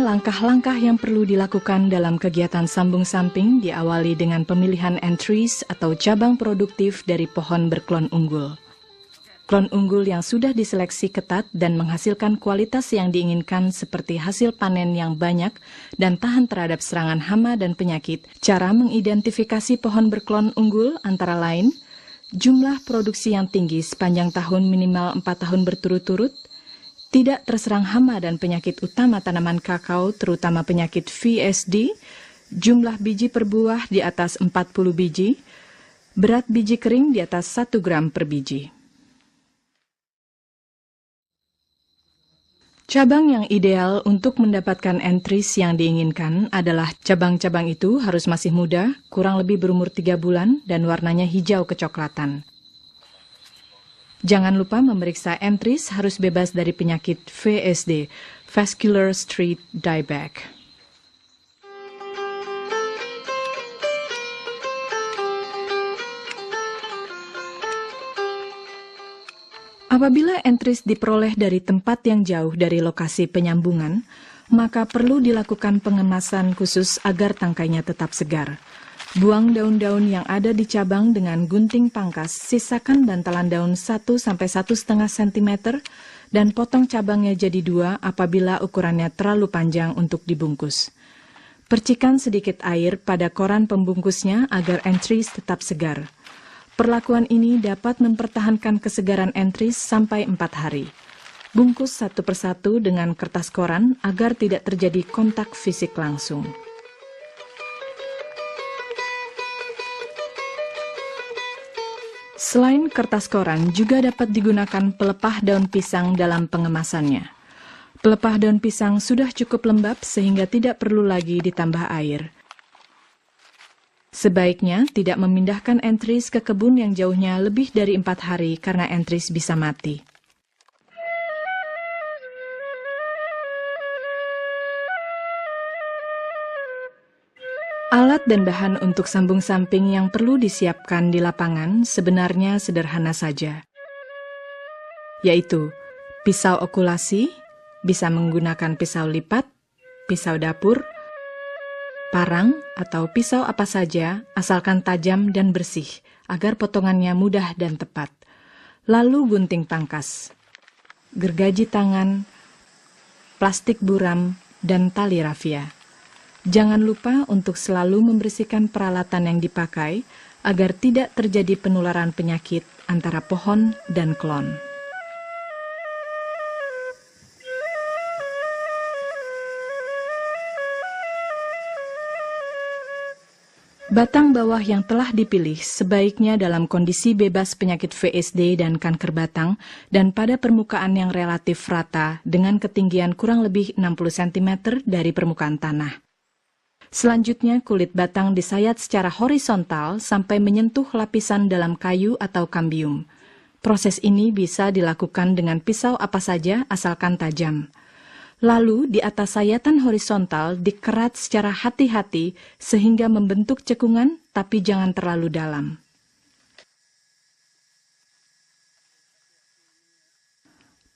Langkah-langkah yang perlu dilakukan dalam kegiatan sambung samping diawali dengan pemilihan entries atau cabang produktif dari pohon berklon unggul. Klon unggul yang sudah diseleksi ketat dan menghasilkan kualitas yang diinginkan seperti hasil panen yang banyak dan tahan terhadap serangan hama dan penyakit. Cara mengidentifikasi pohon berklon unggul antara lain, jumlah produksi yang tinggi sepanjang tahun minimal 4 tahun berturut-turut, tidak terserang hama dan penyakit utama tanaman kakao, terutama penyakit VSD, jumlah biji per buah di atas 40 biji, berat biji kering di atas 1 gram per biji. Cabang yang ideal untuk mendapatkan entries yang diinginkan adalah cabang-cabang itu harus masih muda, kurang lebih berumur 3 bulan, dan warnanya hijau kecoklatan. Jangan lupa memeriksa entries harus bebas dari penyakit VSD, Vascular Street Dieback. Apabila entries diperoleh dari tempat yang jauh dari lokasi penyambungan, maka perlu dilakukan pengemasan khusus agar tangkainya tetap segar. Buang daun-daun yang ada di cabang dengan gunting pangkas, sisakan bantalan daun 1–1,5 cm, dan potong cabangnya jadi 2 apabila ukurannya terlalu panjang untuk dibungkus. Percikan sedikit air pada koran pembungkusnya agar entries tetap segar. Perlakuan ini dapat mempertahankan kesegaran entries sampai 4 hari. Bungkus satu persatu dengan kertas koran agar tidak terjadi kontak fisik langsung. Selain kertas koran, juga dapat digunakan pelepah daun pisang dalam pengemasannya. Pelepah daun pisang sudah cukup lembab sehingga tidak perlu lagi ditambah air. Sebaiknya tidak memindahkan entries ke kebun yang jauhnya lebih dari 4 hari karena entries bisa mati. Alat dan bahan untuk sambung samping yang perlu disiapkan di lapangan sebenarnya sederhana saja, yaitu pisau okulasi, bisa menggunakan pisau lipat, pisau dapur, parang, atau pisau apa saja asalkan tajam dan bersih agar potongannya mudah dan tepat. Lalu gunting pangkas, gergaji tangan, plastik buram, dan tali rafia. Jangan lupa untuk selalu membersihkan peralatan yang dipakai agar tidak terjadi penularan penyakit antara pohon dan klon. Batang bawah yang telah dipilih sebaiknya dalam kondisi bebas penyakit VSD dan kanker batang dan pada permukaan yang relatif rata dengan ketinggian kurang lebih 60 cm dari permukaan tanah. Selanjutnya, kulit batang disayat secara horizontal sampai menyentuh lapisan dalam kayu atau kambium. Proses ini bisa dilakukan dengan pisau apa saja asalkan tajam. Lalu, di atas sayatan horizontal dikerat secara hati-hati sehingga membentuk cekungan, tapi jangan terlalu dalam.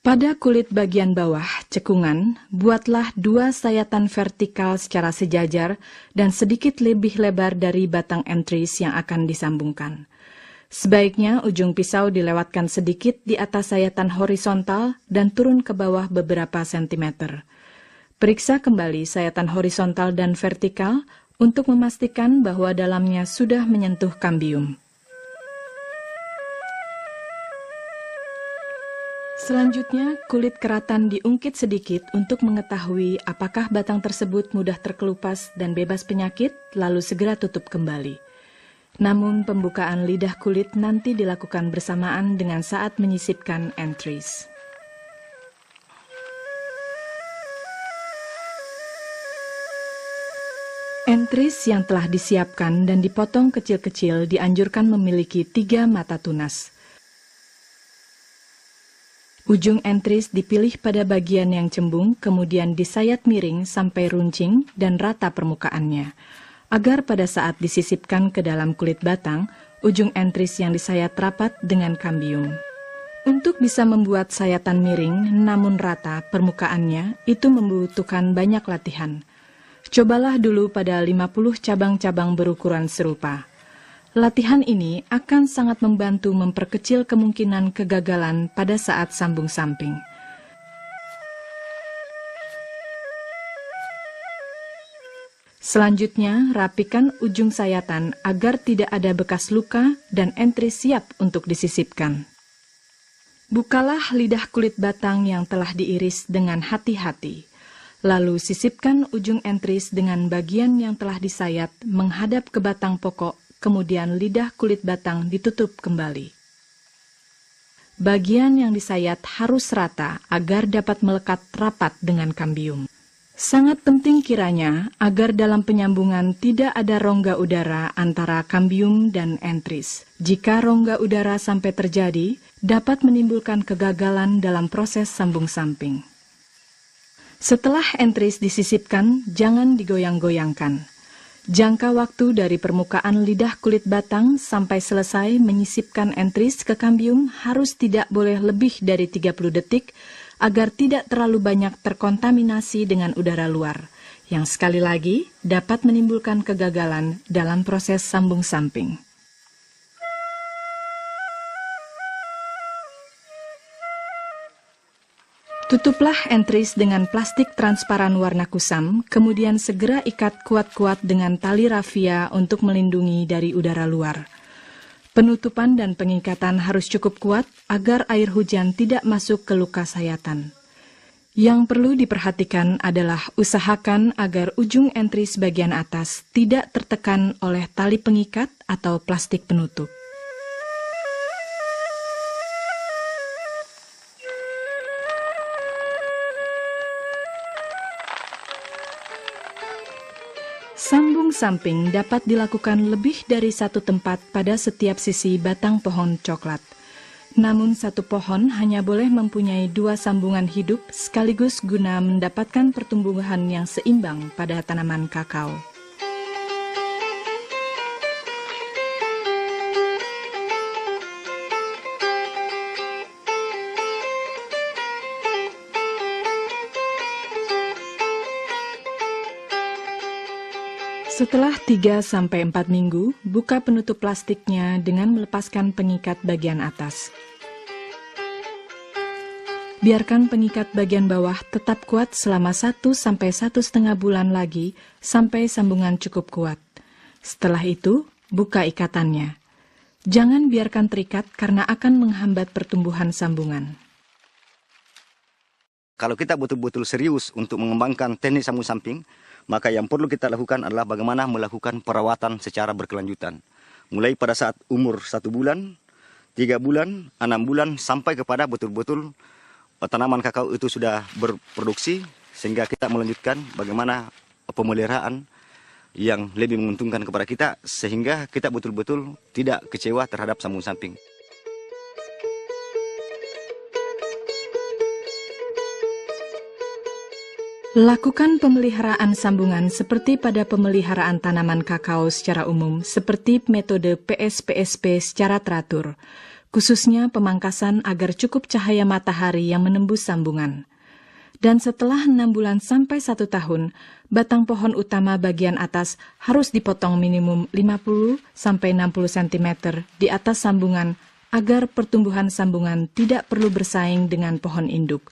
Pada kulit bagian bawah, cekungan, buatlah 2 sayatan vertikal secara sejajar dan sedikit lebih lebar dari batang entries yang akan disambungkan. Sebaiknya ujung pisau dilewatkan sedikit di atas sayatan horizontal dan turun ke bawah beberapa sentimeter. Periksa kembali sayatan horizontal dan vertikal untuk memastikan bahwa dalamnya sudah menyentuh kambium. Selanjutnya, kulit keratan diungkit sedikit untuk mengetahui apakah batang tersebut mudah terkelupas dan bebas penyakit, lalu segera tutup kembali. Namun, pembukaan lidah kulit nanti dilakukan bersamaan dengan saat menyisipkan entries. Entries yang telah disiapkan dan dipotong kecil-kecil dianjurkan memiliki 3 mata tunas. Ujung entries dipilih pada bagian yang cembung, kemudian disayat miring sampai runcing dan rata permukaannya, agar pada saat disisipkan ke dalam kulit batang, ujung entries yang disayat rapat dengan kambium. Untuk bisa membuat sayatan miring namun rata permukaannya, itu membutuhkan banyak latihan. Cobalah dulu pada 50 cabang-cabang berukuran serupa. Latihan ini akan sangat membantu memperkecil kemungkinan kegagalan pada saat sambung samping. Selanjutnya, rapikan ujung sayatan agar tidak ada bekas luka dan entris siap untuk disisipkan. Bukalah lidah kulit batang yang telah diiris dengan hati-hati. Lalu sisipkan ujung entris dengan bagian yang telah disayat menghadap ke batang pokok, kemudian lidah kulit batang ditutup kembali. Bagian yang disayat harus rata agar dapat melekat rapat dengan kambium. Sangat penting kiranya agar dalam penyambungan tidak ada rongga udara antara kambium dan entris. Jika rongga udara sampai terjadi, dapat menimbulkan kegagalan dalam proses sambung samping. Setelah entris disisipkan, jangan digoyang-goyangkan. Jangka waktu dari permukaan lidah kulit batang sampai selesai menyisipkan entris ke kambium harus tidak boleh lebih dari 30 detik agar tidak terlalu banyak terkontaminasi dengan udara luar, yang sekali lagi dapat menimbulkan kegagalan dalam proses sambung samping. Tutuplah entris dengan plastik transparan warna kusam, kemudian segera ikat kuat-kuat dengan tali rafia untuk melindungi dari udara luar. Penutupan dan pengikatan harus cukup kuat agar air hujan tidak masuk ke luka sayatan. Yang perlu diperhatikan adalah usahakan agar ujung entris bagian atas tidak tertekan oleh tali pengikat atau plastik penutup. Sambung samping dapat dilakukan lebih dari satu tempat pada setiap sisi batang pohon coklat. Namun satu pohon hanya boleh mempunyai 2 sambungan hidup sekaligus guna mendapatkan pertumbuhan yang seimbang pada tanaman kakao. Setelah 3-4 minggu, buka penutup plastiknya dengan melepaskan pengikat bagian atas. Biarkan pengikat bagian bawah tetap kuat selama 1-1,5 bulan lagi sampai sambungan cukup kuat. Setelah itu, buka ikatannya. Jangan biarkan terikat karena akan menghambat pertumbuhan sambungan. Kalau kita betul-betul serius untuk mengembangkan teknik sambung samping, maka yang perlu kita lakukan adalah bagaimana melakukan perawatan secara berkelanjutan. Mulai pada saat umur 1 bulan, 3 bulan, 6 bulan, sampai kepada betul-betul tanaman kakao itu sudah berproduksi, sehingga kita melanjutkan bagaimana pemeliharaan yang lebih menguntungkan kepada kita, sehingga kita betul-betul tidak kecewa terhadap sambung samping. Lakukan pemeliharaan sambungan seperti pada pemeliharaan tanaman kakao secara umum, seperti metode PSPSP secara teratur, khususnya pemangkasan agar cukup cahaya matahari yang menembus sambungan. Dan setelah 6 bulan sampai 1 tahun, batang pohon utama bagian atas harus dipotong minimum 50-60 cm di atas sambungan agar pertumbuhan sambungan tidak perlu bersaing dengan pohon induk.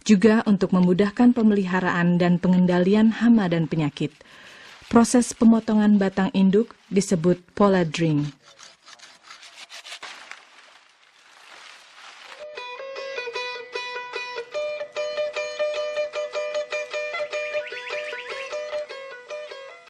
Juga untuk memudahkan pemeliharaan dan pengendalian hama dan penyakit. Proses pemotongan batang induk disebut pollardering.